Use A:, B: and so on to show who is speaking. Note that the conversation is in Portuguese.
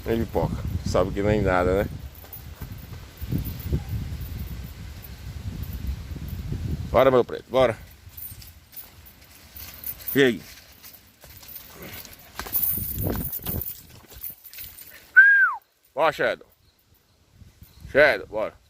A: Nem pipoca. Sabe que nem nada, né? Bora, meu preto, bora. E aí? Bora, Shadow. Shadow, bora.